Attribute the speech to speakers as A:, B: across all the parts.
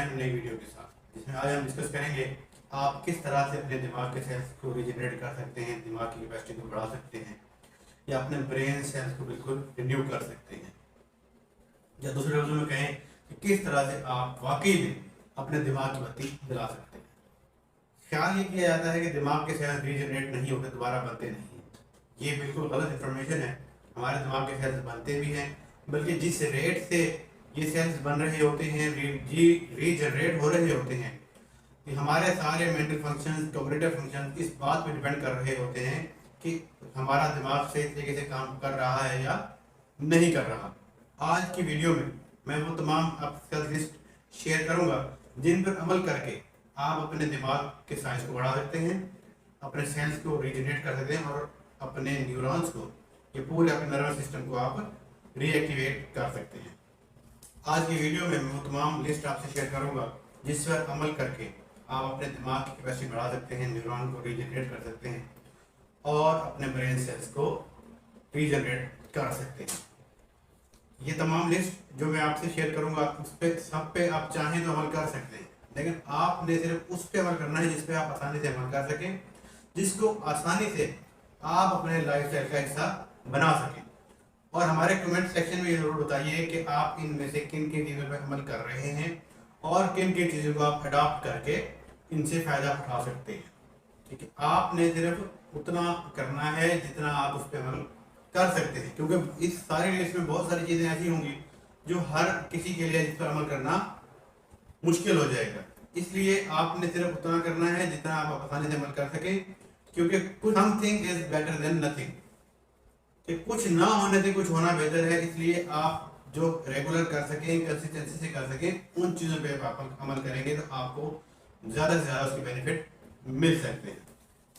A: हैं अपनी नई वीडियो के साथ, जिसमें आज हम डिस्कस करेंगे आप किस तरह से अपने दिमाग के सेल्स को रीजनरेट कर सकते हैं, दिमाग की कैपेसिटी को बढ़ा सकते हैं, या अपने ब्रेन सेल्स को बिल्कुल रिन्यू कर सकते हैं, या दूसरे लफ्जों में कहें कि किस तरह से आप वाकई में अपने दिमाग की बत्ती जला सकते हैं। ख्याल ये किया जाता है कि दिमाग के सेल्स रीजनरेट नहीं होते, दोबारा बनते नहीं हैं। ये बिल्कुल गलत इंफॉर्मेशन है। हमारे दिमाग के सेल्स बनते भी हैं, बल्कि जिस रेट से ये सेल्स बन रहे होते हैं, रीजनरेट हो रहे होते हैं, कि हमारे सारे मेंटल फंक्शंस, कॉग्निटिव फंक्शंस इस बात पे डिपेंड कर रहे होते हैं कि हमारा दिमाग सही तरीके से काम कर रहा है या नहीं कर रहा। आज की वीडियो में मैं वो तमाम आपके साथ लिस्ट शेयर करूंगा जिन पर अमल करके आप अपने दिमाग के साइंस को बढ़ा सकते हैं, अपने सेल्स को रीजनरेट कर सकते हैं और अपने न्यूरॉन्स को, ये पूरे अपने नर्वस सिस्टम को आप रीएक्टिवेट कर सकते हैं। आज की वीडियो में मैं वो तमाम लिस्ट आपसे शेयर करूंगा जिस पर अमल करके आप अपने दिमाग की कैपेसिटी बढ़ा सकते हैं, न्यूरॉन को रीजनरेट कर सकते हैं और अपने ब्रेन सेल्स को रीजनरेट कर सकते हैं। ये तमाम लिस्ट जो मैं आपसे शेयर करूंगा उस पर सब पे आप चाहें तो अमल कर सकते हैं, लेकिन आपने सिर्फ उस पर अमल करना है जिस पे आप आसानी से अमल कर सकें, जिसको आसानी से आप अपने लाइफस्टाइल का हिस्सा बना सकें। और हमारे कमेंट सेक्शन में जरूर बताइए कि आप इनमें से किन किन चीज़ों पर अमल कर रहे हैं और किन किन चीज़ों को आप अडॉप्ट करके इनसे फ़ायदा उठा सकते हैं। ठीक है, आपने सिर्फ उतना करना है जितना आप उस पर अमल कर सकते हैं, क्योंकि इस सारी लिस्ट में बहुत सारी चीज़ें ऐसी होंगी जो हर किसी के लिए जिस पर अमल करना मुश्किल हो जाएगा। इसलिए आपने सिर्फ उतना करना है जितना आप आसानी से अमल कर सकें, क्योंकि कुछ something is better than nothing, कि कुछ ना होने से कुछ होना बेहतर है। इसलिए आप जो रेगुलर कर सकें, कंसिस्टेंसी से कर सकें, उन चीज़ों पे आप अमल करेंगे तो आपको ज़्यादा से ज़्यादा उसके बेनिफिट मिल सकते हैं।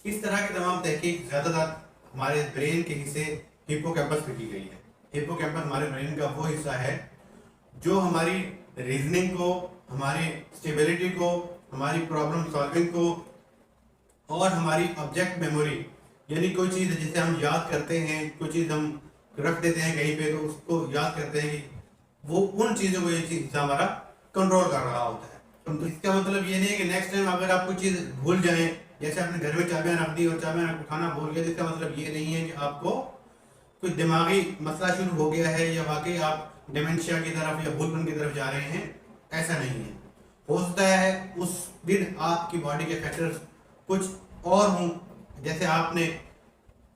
A: इस तरह की तमाम तहकीक ज़्यादातर हमारे ब्रेन के हिस्से हिप्पोकैम्पस पे की गई है। हिप्पोकैम्पस हमारे ब्रेन का वो हिस्सा है जो हमारी रीजनिंग को, हमारी स्टेबिलिटी को, हमारी प्रॉब्लम सॉल्विंग को और हमारी ऑब्जेक्ट मेमोरी, यानी कोई चीज़ जिसे हम याद करते हैं, कोई चीज़ हम रख देते हैं कहीं पे तो उसको याद करते हैं कि वो उन चीज़ों को ये चीज़ हमारा कंट्रोल कर रहा होता है। तो इसका मतलब ये नहीं है कि नेक्स्ट टाइम अगर आप कोई चीज़ भूल जाएं, जैसे आपने घर में चाबियां रख दी और चाबियां उठाना भूल गए, इसका मतलब ये नहीं है कि आपको कोई दिमागी मसला शुरू हो गया है या वाकई आप डिमेंशिया की तरफ या भूलपन की तरफ जा रहे हैं। ऐसा नहीं है। हो सकता है उस दिन आपकी बॉडी के फैक्टर्स कुछ और हों, जैसे आपने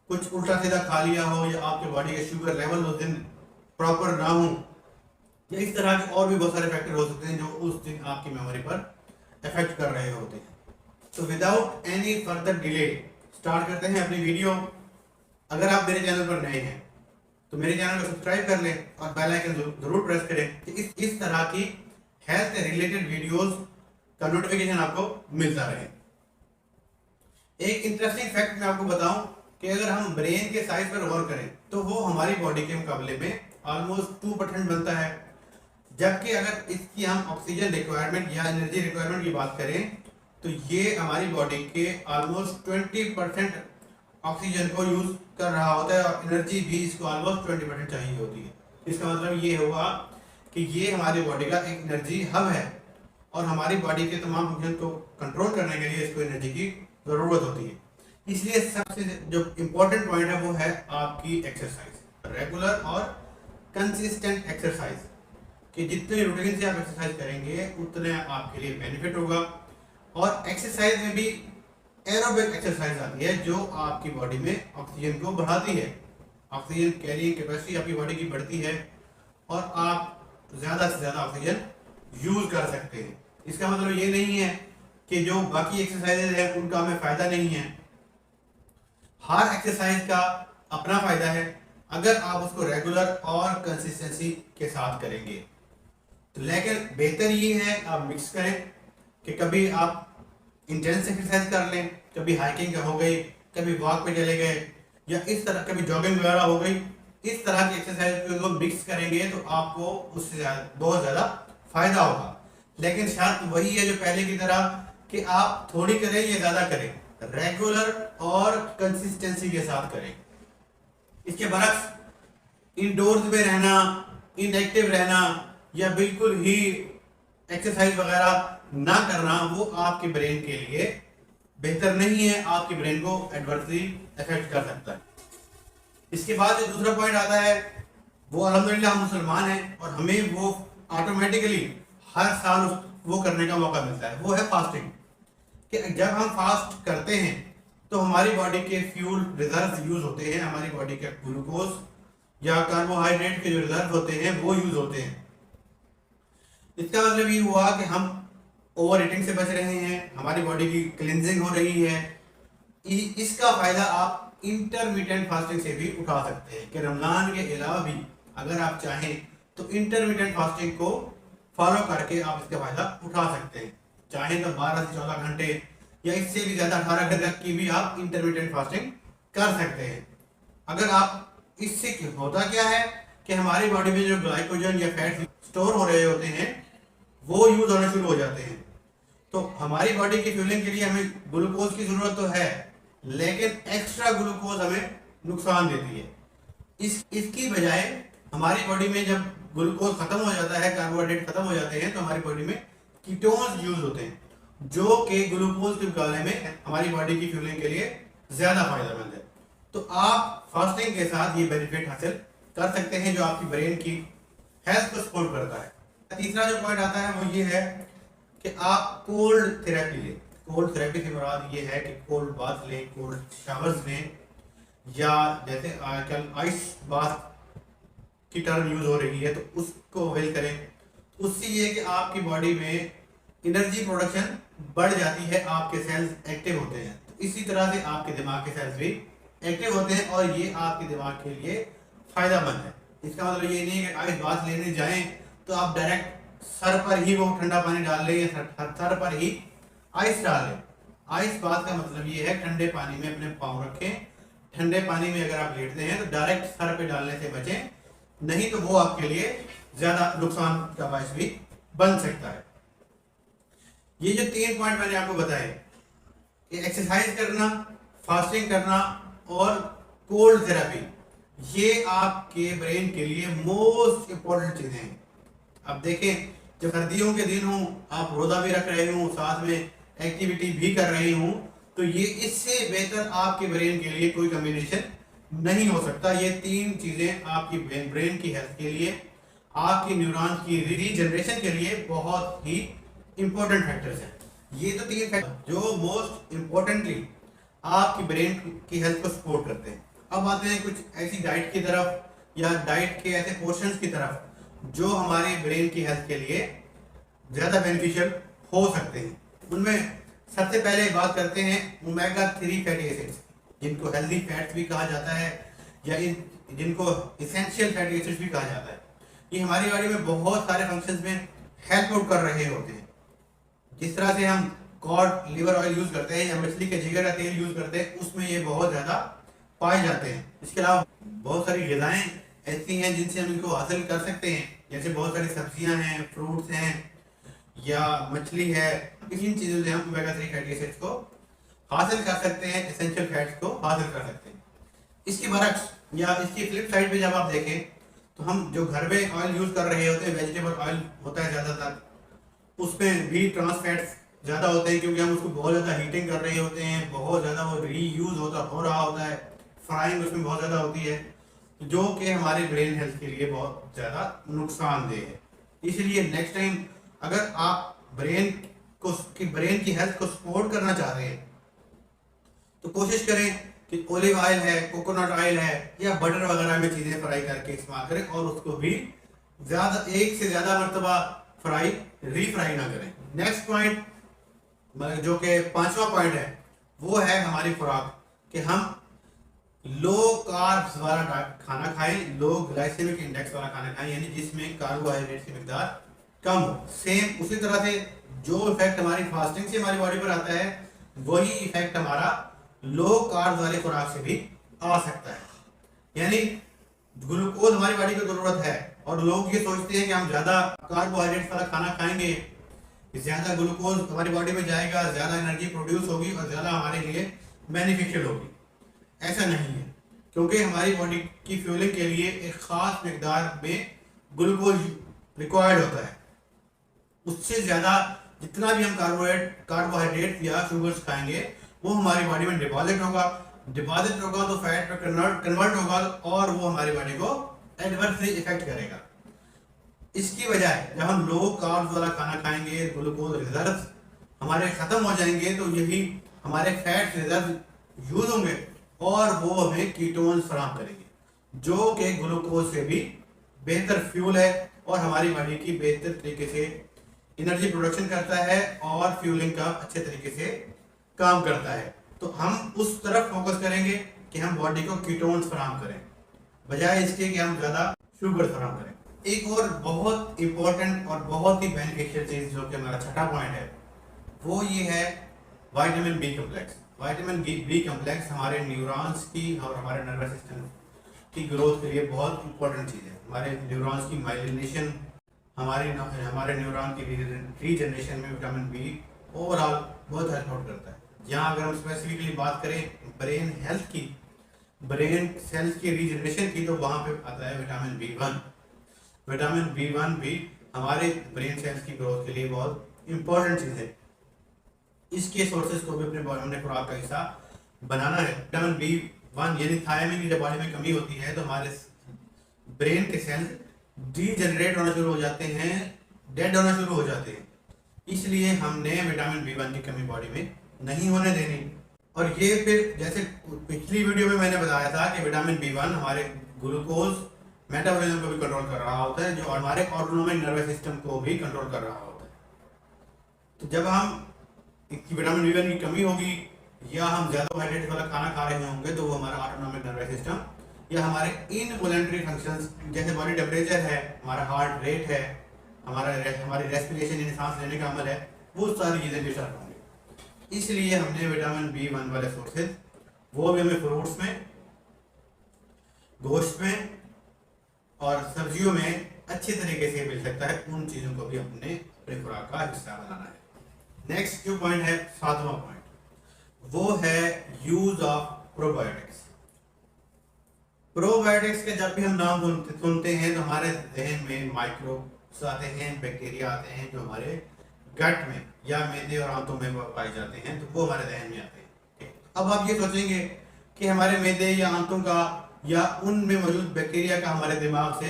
A: कुछ उल्टा सीधा खा लिया हो या आपके बॉडी के शुगर लेवल उस दिन प्रॉपर ना हो, या इस तरह के और भी बहुत सारे फैक्टर हो सकते हैं जो उस दिन आपकी मेमोरी पर इफेक्ट कर रहे होते हैं। तो without any further delay start करते हैं अपनी वीडियो। अगर आप मेरे चैनल पर नए हैं तो मेरे चैनल को सब्सक्राइब कर लें और बेल आइकन जरूर प्रेस करें कि इस तरह की हेल्थ से रिलेटेड वीडियोस का नोटिफिकेशन आपको मिलता रहे। एक इंटरेस्टिंग फैक्ट मैं आपको बताऊं कि अगर हम ब्रेन के साइज पर गौर करें तो वो हमारी बॉडी के मुकाबले में ऑलमोस्ट 2% बनता है, जबकि अगर इसकी हम ऑक्सीजन रिक्वायरमेंट या एनर्जी रिक्वायरमेंट की बात करें तो ये हमारी बॉडी के ऑलमोस्ट 20% ऑक्सीजन को यूज कर रहा होता है और एनर्जी भी इसको ऑलमोस्ट 20% चाहिए होती है। इसका मतलब ये हुआ कि ये हमारी बॉडी का एक एनर्जी हब है और हमारी बॉडी के तमाम फंक्शन को कंट्रोल करने के लिए इसको एनर्जी की जरूरत होती है। इसलिए सबसे जो इम्पोर्टेंट पॉइंट है वो है आपकी एक्सरसाइज, रेगुलर और कंसिस्टेंट एक्सरसाइज, कि जितने रूटीन से आप एक्सरसाइज करेंगे उतने आपके लिए बेनिफिट होगा। और एक्सरसाइज में भी एरोबिक एक्सरसाइज आती है जो आपकी बॉडी में ऑक्सीजन को बढ़ाती है, ऑक्सीजन कैरिंग कैपेसिटी आपकी बॉडी की बढ़ती है और आप ज़्यादा से ज़्यादा ऑक्सीजन यूज कर सकते हैं। इसका मतलब ये नहीं है कि जो बाकी एक्सरसाइजेज है उनका हमें फ़ायदा नहीं है। हर एक्सरसाइज का अपना फ़ायदा है अगर आप उसको रेगुलर और कंसिस्टेंसी के साथ करेंगे तो। लेकिन बेहतर ये है आप मिक्स करें कि कभी आप इंटेंस एक्सरसाइज कर लें, कभी हाइकिंग हो गई, कभी वॉक पे चले गए, या इस तरह कभी जॉगिंग वगैरह हो गई। इस तरह की एक्सरसाइज को मिक्स करेंगे तो आपको उससे बहुत ज़्यादा फायदा होगा। लेकिन शर्त वही है जो पहले की तरह कि आप थोड़ी करें या ज़्यादा करें, रेगुलर और कंसिस्टेंसी के साथ करें। इसके बरक्स इंडोर्स में रहना, इनएक्टिव रहना या बिल्कुल ही एक्सरसाइज वगैरह ना करना वो आपके ब्रेन के लिए बेहतर नहीं है, आपके ब्रेन को एडवर्सली अफेक्ट कर सकता है। इसके बाद जो दूसरा पॉइंट आता है वो अल्हम्दुलिल्लाह हम मुसलमान हैं और हमें वो ऑटोमेटिकली हर साल वो करने का मौका मिलता है, वो है फास्टिंग। कि जब हम फास्ट करते हैं तो हमारी बॉडी के फ्यूल रिजर्व यूज होते हैं, हमारी बॉडी के ग्लूकोज या कार्बोहाइड्रेट के जो रिजर्व होते हैं वो यूज होते हैं। इसका मतलब ये हुआ कि हम ओवर ईटिंग से बच रहे हैं, हमारी बॉडी की क्लिनजिंग हो रही है। इसका फायदा आप इंटरमीडिएंट फास्टिंग से भी उठा सकते हैं कि रमजान के अलावा भी अगर आप चाहें तो इंटरमीडिएंट फास्टिंग को फॉलो करके आप इसका फायदा उठा सकते हैं। चाहे तो 12 से 14 घंटे या इससे भी ज्यादा 18 घंटे तक की भी आप इंटरमीडिएंट फास्टिंग कर सकते हैं। अगर आप इससे होता क्या है कि हमारी बॉडी में जो ग्लाइकोजन या फैट स्टोर हो रहे होते हैं वो यूज होना शुरू हो जाते हैं। तो हमारी बॉडी की फ्यूलिंग के लिए हमें ग्लूकोज की जरूरत तो है, लेकिन एक्स्ट्रा ग्लूकोज हमें नुकसान देती है। इसकी बजाय हमारी बॉडी में जब ग्लूकोज खत्म हो जाता है, कार्बोहाइड्रेट खत्म हो जाते हैं, तो हमारी बॉडी में कीटोन्स यूज होते हैं जो कि ग्लूकोज के मुकाबले में हमारी बॉडी की फ्यूलिंग के लिए ज्यादा फायदेमंद है। तो आप फास्टिंग के साथ ये बेनिफिट हासिल कर सकते हैं जो आपकी ब्रेन की हेल्थ को सपोर्ट करता है। तीसरा जो पॉइंट आता है वो ये है कि आप कोल्ड थेरेपी लें। कोल्ड थेरेपी से मुराद ये है कि कोल्ड बाथ लें, कोल्ड शावर्स लें, या जैसे आजकल आइस बाथ की टर्म यूज हो रही है तो उसको अवेल करें। उससे ये कि आपकी बॉडी में एनर्जी प्रोडक्शन बढ़ जाती है, आपके सेल्स एक्टिव होते हैं। तो इसी तरह से आपके दिमाग के सेल्स भी एक्टिव होते हैं और ये आपके दिमाग के लिए फायदेमंद है। इसका मतलब ये नहीं है कि आइस बाथ लेने जाएं तो आप डायरेक्ट सर पर ही वो ठंडा पानी डाल लें या सर पर ही आइस डाल लें। आइस बात का मतलब ये है ठंडे पानी में अपने पाँव रखें, ठंडे पानी में अगर आप लेटते हैं तो डायरेक्ट सर पे डालने से बचें, नहीं तो वो आपके लिए ज्यादा नुकसान का बायस भी बन सकता है। ये जो 3 पॉइंट मैंने आपको बताए कि एक्सरसाइज करना, फास्टिंग करना और कोल्ड थेरेपी, ये आपके ब्रेन के लिए मोस्ट इंपॉर्टेंट चीजें हैं। अब देखें जब सर्दियों के दिन हो, आप रोजा भी रख रहे हो, साथ में एक्टिविटी भी कर रहे हो, तो ये इससे बेहतर आपके ब्रेन के लिए कोई कम्बिनेशन नहीं हो सकता। ये 3 चीजें आपकी ब्रेन की हेल्थ के लिए, आपकी न्यूरॉन्स की रीजनरेशन के लिए बहुत ही इंपॉर्टेंट फैक्टर्स हैं। ये तो 3 फैक्टर जो मोस्ट इंपॉर्टेंटली आपकी ब्रेन की हेल्थ को सपोर्ट करते हैं। अब आते हैं कुछ ऐसी डाइट की तरफ या डाइट के ऐसे पोर्शंस की तरफ जो हमारे ब्रेन की हेल्थ के लिए ज्यादा बेनिफिशियल हो सकते हैं। उनमें सबसे पहले बात करते हैं ओमेगा 3 फैटी एसिड्स, जिनको हेल्दी फैट्स भी कहा जाता है या जिनको इसेंशियल फैटी एसिड्स भी कहा जाता है। ये हमारी बॉडी में बहुत सारे फंक्शंस में हेल्प आउट कर रहे होते हैं। जिस तरह से हम कॉड लिवर ऑयल यूज करते हैं या मछली के जिगर का तेल यूज करते हैं, उसमें ये बहुत ज्यादा पाए जाते हैं। इसके अलावा बहुत सारी ग़िज़ाएं ऐसी हैं जिनसे हम इनको हासिल कर सकते हैं, जैसे बहुत सारी सब्जियां हैं, फ्रूट्स हैं या मछली है। इन चीज़ों से हम ओमेगा 3 फैटी एसिड्स को हासिल कर सकते हैं, एसेंशियल फैट्स को हासिल कर सकते हैं। इसकी बरक्स या इसकी फ्लिप साइड पे जब आप देखें तो हम जो घर में ऑयल यूज कर रहे होते हैं, वेजिटेबल ऑयल होता है ज़्यादातर, उसमें भी ट्रांस फैट्स ज़्यादा होते हैं क्योंकि हम उसको बहुत ज़्यादा हीटिंग कर रहे होते हैं, बहुत ज़्यादा वो रीयूज हो रहा होता है, फ्राइंग उसमें बहुत ज़्यादा होती है, जो कि हमारे ब्रेन हेल्थ के लिए बहुत ज़्यादा नुकसानदेह है। इसलिए नेक्स्ट टाइम अगर आप ब्रेन की हेल्थ को सपोर्ट करना चाहते हैं तो कोशिश करें कि ओलिव ऑयल है, कोकोनट ऑयल है या बटर वगैरह में चीज़ें फ्राई करके इस्तेमाल करें और उसको भी एक से ज़्यादा मरतबा रीफ्राई ना करें। नेक्स्ट पॉइंट जो कि 5वां पॉइंट है वो है हमारी खुराक, कि हम लो कार्ब्स वाला खाना खाएं, लो ग्लाइसेमिक इंडेक्स वाला खाना खाएं, यानी जिसमें कार्बोहाइड्रेट की मिकदार कम हो। सेम उसी तरह से जो इफेक्ट हमारी फास्टिंग से हमारी बॉडी पर आता है वही इफेक्ट हमारा लो कार्ब्स वाली खुराक से भी आ सकता है। यानी ग्लूकोज हमारी बॉडी को जरूरत है और लोग ये सोचते हैं कि हम ज्यादा कार्बोहाइड्रेट वाला खाना खाएंगे, ज्यादा ग्लूकोज हमारी बॉडी में जाएगा, ज्यादा एनर्जी प्रोड्यूस होगी और ज्यादा हमारे लिए बेनिफिशियल होगी। ऐसा नहीं है, क्योंकि हमारी बॉडी की फ्यूलिंग के लिए एक खास मिकदार में ग्लूकोज रिक्वायर्ड होता है। उससे ज़्यादा जितना भी हम कार्बोहाइड्रेट या शुगर्स खाएंगे वो हमारी बॉडी में डिपॉजिट होगा तो फैट में कन्वर्ट होगा और वो हमारी बॉडी को एडवर्सली इफेक्ट करेगा। इसकी बजाय जब हम लो कार्ब्स वाला खाना खाएंगे, ग्लूकोज रिजर्व हमारे खत्म हो जाएंगे, तो यही हमारे फैट रिजर्व यूज होंगे और वो हमें कीटोन्स फराहम करेंगे, जो कि ग्लूकोज से भी बेहतर फ्यूल है और हमारी बॉडी की बेहतर तरीके से एनर्जी प्रोडक्शन करता है और फ्यूलिंग का अच्छे तरीके से काम करता है। तो हम उस तरफ फोकस करेंगे कि हम बॉडी को कीटोन्स फराहम करें, बजाय इसके कि हम ज़्यादा शुगर फराहम करें। एक और बहुत इंपॉर्टेंट और बहुत ही बेनिफिशियल चीज़ जो कि हमारा छठा पॉइंट है, वो ये है vitamin B complex. Vitamin B complex हमारे न्यूरॉन्स की और हमारे नर्वस सिस्टम की ग्रोथ के लिए बहुत इंपॉर्टेंट चीज़ है। हमारे न्यूरॉन्स की माइलिनेशन, हमारे न्यूरॉन की रीजनरेशन में विटामिन बी ओवरऑल बहुत हेल्प आउट करता है। यहाँ अगर हम स्पेसिफिकली बात करें ब्रेन हेल्थ की, ब्रेन सेल्स की रीजनरेशन की, तो वहाँ पे आता है विटामिन बी1। विटामिन बी1 भी हमारे ब्रेन सेल्स की ग्रोथ के लिए बहुत इंपॉर्टेंट चीज़ है। इसके सोर्सेज को भी अपने खुराक का हिस्सा बनाना है। विटामिन बी1 यानी थायमिन की जब बॉडी में कमी होती है तो हमारे ब्रेन के सेल्स डीजनरेट होना शुरू हो जाते हैं, डेड होना शुरू हो जाते हैं। इसलिए हमने विटामिन बी1 की कमी बॉडी में नहीं होने देनी। और ये फिर जैसे पिछली वीडियो में मैंने बताया था कि विटामिन बी1 हमारे ग्लूकोज मेटाबॉलिज्म को भी कंट्रोल कर रहा होता है, जो हमारे ऑटोनोमिक नर्वस सिस्टम को भी कंट्रोल कर रहा होता है। तो जब हम विटामिन बी1 की कमी होगी या हम ज़्यादा हाइड्रेट वाला खाना खा रहे होंगे, तो वो हमारा ऑटोनोमिक नर्वस सिस्टम या हमारे इनवॉलंटरी फंक्शंस जैसे बॉडी टेम्परेचर है, हमारा हार्ट रेट है, हमारी रेस्पिरेशन यानी सांस लेने का अमल है, वो सारी चीज़ें डिस्टर्ब होंगी। इसलिए हमने विटामिन बी1 वाले सोर्सेज वो भी हमें फ्रूट्स में, गोश्त में और सब्जियों में अच्छे तरीके से मिल सकता है। उन चीज़ों को भी अपने खुराक का हिस्सा बनाना है। नेक्स्ट जो पॉइंट है, सातवां पॉइंट, वो है यूज ऑफ प्रोबायोटिक्स। प्रोबायोटिक्स के जब भी हम नाम सुनते हैं तो हमारे जहन में माइक्रोब्स आते हैं, बैक्टीरिया आते हैं जो हमारे गट में या मैदे और आंतों में पाए जाते हैं, तो वो हमारे जहन में आते हैं। अब आप ये सोचेंगे कि हमारे मैदे या आंतों का या उनमें मौजूद बैक्टीरिया का हमारे दिमाग से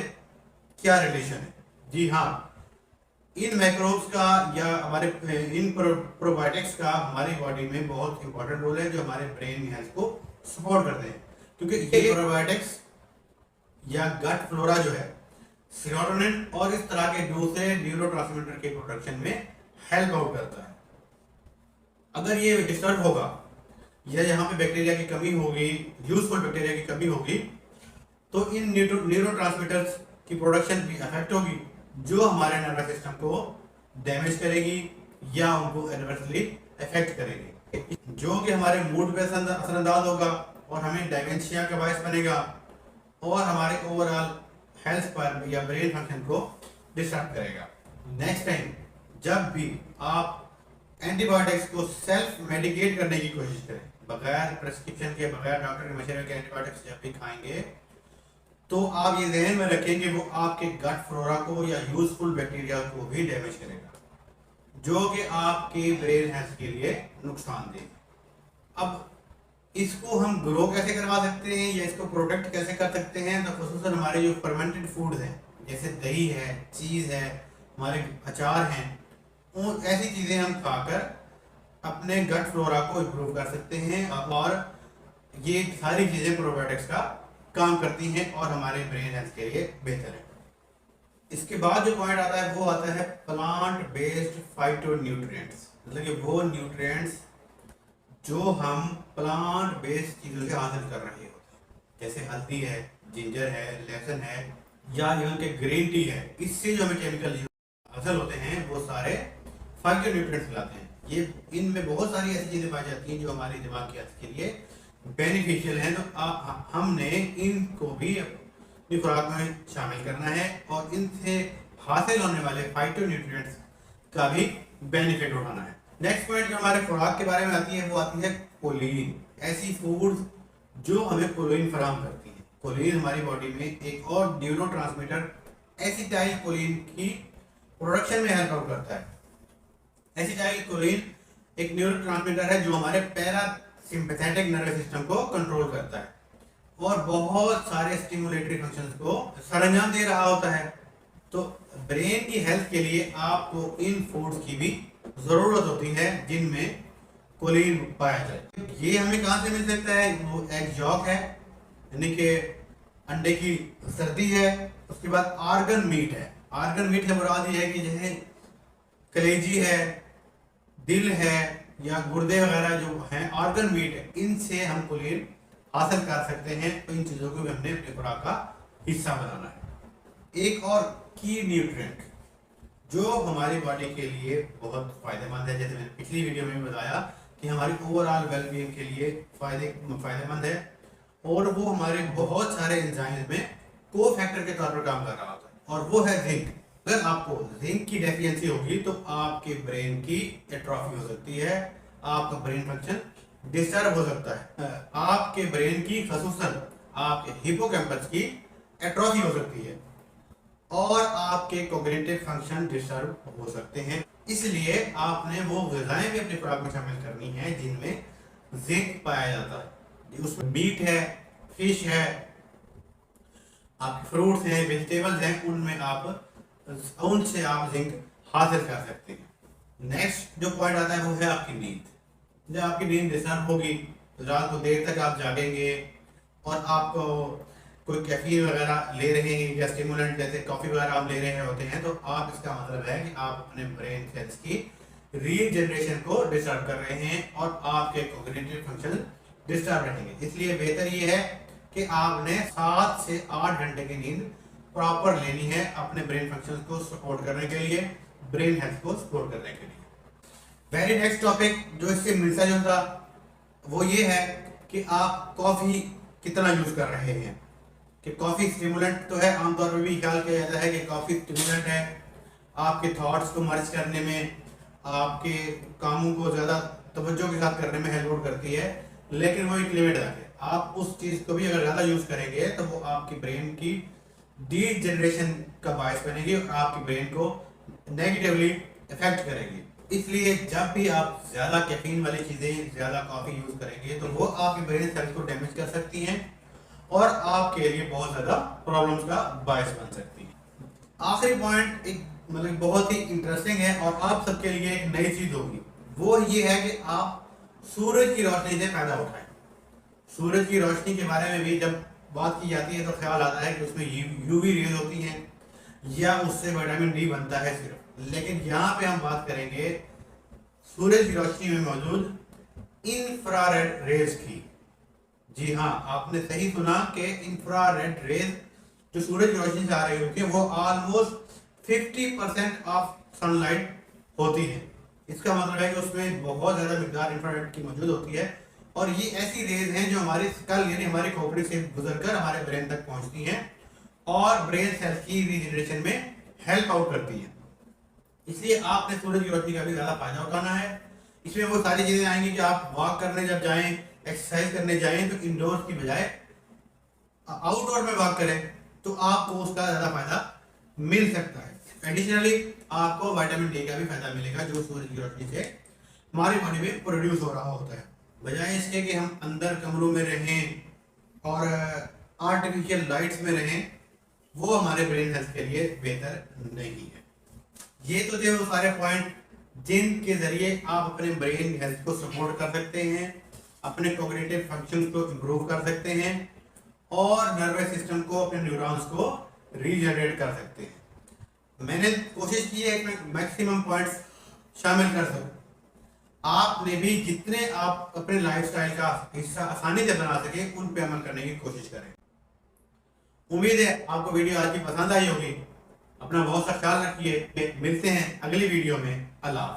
A: क्या रिलेशन है। जी हाँ, इन माइक्रोब्स का या हमारे इन प्रोबायोटिक्स का हमारी बॉडी में बहुत इंपॉर्टेंट रोल है, जो हमारे ब्रेन हेल्थ को सपोर्ट करते हैं। क्योंकि ये प्रोबायोटिक्स या गट फ्लोरा जो है सेरोटोनिन और इस तरह के दूसरे न्यूरोट्रांसमीटर के प्रोडक्शन में हेल्प आउट करता है। अगर ये डिस्टर्ब होगा या यहाँ पे बैक्टीरिया की कमी होगी, यूजफुल बैक्टीरिया की कमी होगी, तो इन न्यूरोट्रांसमीटर्स की प्रोडक्शन भी अफेक्ट होगी, जो हमारे नर्वस सिस्टम को डैमेज करेगी या उनको एडवर्सली अफेक्ट करेगी, जो कि हमारे मूड पे असरअंदाज होगा और हमें डायमेंशिया का बायस बनेगा और हमारे ओवरऑल हेल्थ पर या ब्रेन फंक्शन को डिस्टर्ब करेगा। नेक्स्ट टाइम जब भी आप एंटीबायोटिक्स को सेल्फ मेडिकेट करने की कोशिश करें, बगैर प्रेस्क्रिप्शन के, बगैर डॉक्टर के मशवरे के एंटीबायोटिक्स जब भी खाएंगे, तो आप ये ध्यान में रखेंगे वो आपके गट फ्लोरा को या यूजफुल बैक्टीरिया को भी डैमेज करेगा, जो कि आपके ब्रेन हेल्थ के लिए नुकसानदेह। अब इसको हम ग्रो कैसे करवा सकते हैं या इसको प्रोटेक्ट कैसे कर सकते हैं, तो खुसूसन हमारे जो फर्मेंटेड फूड्स हैं जैसे दही है, चीज़ है, हमारे अचार हैं, उन ऐसी चीज़ें हम खाकर अपने गट फ्लोरा को इम्प्रूव कर सकते हैं और ये सारी चीज़ें प्रोबायोटिक्स का काम करती हैं और हमारे ब्रेन हेल्थ के लिए बेहतर है। इसके बाद जो पॉइंट आता है वो आता है प्लांट बेस्ड फाइटोन्यूट्रिएंट्स, मतलब कि वो न्यूट्रिएंट्स जो हम प्लांट बेस्ड चीज़ों से हासिल कर रहे होते हैं, जैसे हल्दी है, जिंजर है, लहसुन है या इवन के ग्रीन टी है। इससे जो हमें केमिकल हासिल होते हैं वो सारे फाइटोन्यूट्रिएंट्स कहलाते हैं। ये इनमें बहुत सारी ऐसी चीज़ें पाई जाती हैं जो हमारे दिमाग की हेल्थ के लिए बेनिफिशियल हैं, तो हमने इनको भी अपनी खुराक में शामिल करना है और इनसे हासिल होने वाले फाइटोन्यूट्रिएंट्स का भी बेनिफिट उठाना है। नेक्स्ट पॉइंट जो हमारे खुराक के बारे में आती है वो आती है कोलिन। ऐसी फूड्स जो हमें कोलिन फराहम करती है। कोलिन हमारी बॉडी में एक और न्यूरोट्रांसमीटर एसिटाइल कोलिन की प्रोडक्शन में हेल्प आउट करता है। ऐसी चाहे कोलिन एक न्यूरोट्रांसमीटर है जो हमारे पैरासिम्पैथेटिक नर्वस सिस्टम को कंट्रोल करता है और बहुत सारे स्टिमुलेटरी फंक्शंस को सरंजाम दे रहा होता है। तो ब्रेन की हेल्थ के लिए आपको इन फूड्स की भी जरूरत होती है जिनमें कोलिन पाया जाए। ये हमें कहाँ से मिल सकता है? वो एग यॉक है, यानी कि अंडे की सर्दी है। उसके बाद आर्गन मीट है। आर्गन मीट से मुराद ये है कि जैसे कलेजी है, दिल है या गुर्दे वगैरह जो हैं, आर्गन मीट है, इनसे हम कोलिन हासिल कर सकते हैं। तो इन चीज़ों को भी हमने अपनी खुराक का हिस्सा बनाना है। एक और की न्यूट्रिएंट जो हमारी बॉडी के लिए बहुत फायदेमंद है, जैसे मैंने पिछली वीडियो में बताया कि हमारी ओवरऑल वेलबींग के लिए फायदेमंद है और वो हमारे बहुत सारे एंजाइम्स में को फैक्टर के तौर पर काम कर रहा होता है, और वो है जिंक। अगर आपको जिंक की डेफिशिएंसी होगी तो आपके ब्रेन की एट्रोफी हो सकती है, आपका ब्रेन फंक्शन डिस्टर्ब हो सकता है, आपके ब्रेन की खसूसन आपके हिपोकैम्पस की एट्रोफी हो सकती है और आपके कॉग्निटिव फंक्शन डिस्टर्ब हो सकते हैं। इसलिए आपने वो ग़िज़ाएं भी अपनी खुराक में शामिल करनी है जिनमें जिंक पाया जाता है। उसमें मीट है, फिश है, आपके फ्रूट्स हैं, वेजिटेबल्स हैं, उनसे आप जिंक हासिल कर सकते हैं। नेक्स्ट जो पॉइंट आता है वो है आपकी नींद। जब आपकी नींद डिस्टर्ब होगी तो रात को देर तक आप जागेंगे और आपको कोई कैफीन वगैरह ले रहे हैं या स्टिमुलेंट जैसे कॉफ़ी वगैरह आप ले रहे होते हैं, तो आप इसका मतलब है कि आप अपने ब्रेन सेल्स की रीजनरेशन को डिस्टर्ब कर रहे हैं और आपके कॉग्निटिव फंक्शन डिस्टर्ब रहेंगे। इसलिए बेहतर ये है कि आपने 7 से 8 घंटे की नींद प्रॉपर लेनी है अपने ब्रेन फंक्शन को सपोर्ट करने के लिए, ब्रेन हेल्थ को सपोर्ट करने के लिए। वेरी नेक्स्ट टॉपिक जो इससे मिलता जुलता वो ये है कि आप कॉफ़ी कितना यूज़ कर रहे हैं। कि कॉफ़ी स्टिमुलेंट तो है, आमतौर पर भी ख्याल किया जाता है कि कॉफ़ी स्टिमुलेंट है, आपके थॉट्स को मर्ज करने में, आपके कामों को ज़्यादा तवज्जो के साथ करने में हेल्प करती है, लेकिन वो एक लिमिट है। आप उस चीज़ को भी अगर ज़्यादा यूज़ करेंगे तो वो आपकी ब्रेन की डीजनरेशन का बायस बनेगी और आपकी ब्रेन को नेगेटिवली इफेक्ट करेगी। इसलिए जब भी आप ज़्यादा कैफीन वाली चीज़ें, ज़्यादा कॉफ़ी यूज़ करेंगे तो वो आपके ब्रेन सेल्स को डैमेज कर सकती हैं और आपके लिए बहुत ज़्यादा प्रॉब्लम्स का बायस बन सकती है। आखिरी पॉइंट एक मतलब बहुत ही इंटरेस्टिंग है और आप सबके लिए एक नई चीज़ होगी, वो ये है कि आप सूरज की रोशनी से फ़ायदा उठाएं। सूरज की रोशनी के बारे में भी जब बात की जाती है तो ख्याल आता है कि उसमें यूवी रेज होती हैं या उससे विटामिन डी बनता है सिर्फ, लेकिन यहाँ पे हम बात करेंगे सूरज की रोशनी में मौजूद इंफ्रारेड रेज की। जी हाँ, आपने सही सुना कि इंफ्रारेड रेज जो सूरज की रोशनी से आ रही होती है वो ऑलमोस्ट 50% ऑफ सनलाइट होती है। इसका मतलब है कि उसमें बहुत ज़्यादा मिकदार इंफ्रारेड की मौजूद होती है और ये ऐसी रेज हैं जो हमारी स्कल यानी हमारी खोपड़ी से गुजरकर हमारे ब्रेन तक पहुंचती हैं और ब्रेन सेल्स की रीजनरेशन में हेल्प आउट करती है। इसलिए आपने सूरज की रोशनी का भी ज़्यादा फायदा उठाना है। इसमें वो सारी चीज़ें आएंगी कि आप वॉक करने जब जाएं, एक्सरसाइज करने जाएं तो इंडोर्स की बजाय आउटडोर में वॉक करें तो आपको उसका ज़्यादा फायदा मिल सकता है। एडिशनली आपको विटामिन डी का भी फायदा मिलेगा जो सूरज की रोशनी से हमारी बॉडी में प्रोड्यूस हो रहा होता है। बजाय इसके कि हम अंदर कमरों में रहें और आर्टिफिशियल लाइट्स में रहें, वो हमारे ब्रेन हेल्थ के लिए बेहतर नहीं है। ये तो थे वो सारे पॉइंट जिनके ज़रिए आप अपने ब्रेन हेल्थ को सपोर्ट कर सकते हैं, अपने कॉग्निटिव फंक्शन को इम्प्रूव कर सकते हैं और नर्वस सिस्टम को, अपने न्यूरॉन्स को रीजनरेट कर सकते हैं। मैंने कोशिश की है कि मैक्सिमम पॉइंट्स शामिल कर सकूं। आपने भी जितने आप अपने लाइफस्टाइल का हिस्सा आसानी से बना सके उन पे अमल करने की कोशिश करें। उम्मीद है आपको वीडियो आज की पसंद आई होगी। अपना बहुत सा ख्याल रखिए। मिलते हैं अगली वीडियो में। अल्लाह।